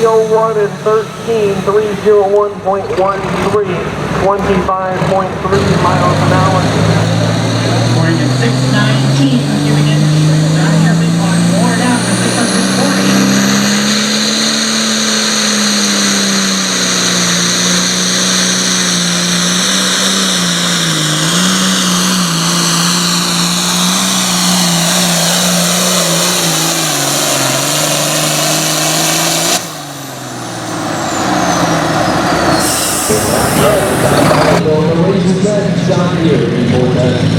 301 and 13, 301.13, 25.3 miles an hour. Going at 619, giving it down here big one, more down to 640. John here before that.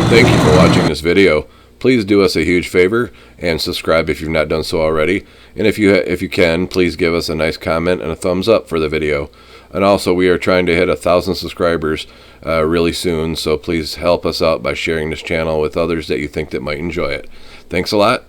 Thank you for watching this video. Please do us a huge favor and subscribe if you've not done so already. And if you can, please give us a nice comment and a thumbs up for the video. And also, we are trying to hit 1,000 subscribers really soon, so please help us out by sharing this channel with others that you think that might enjoy it. Thanks a lot.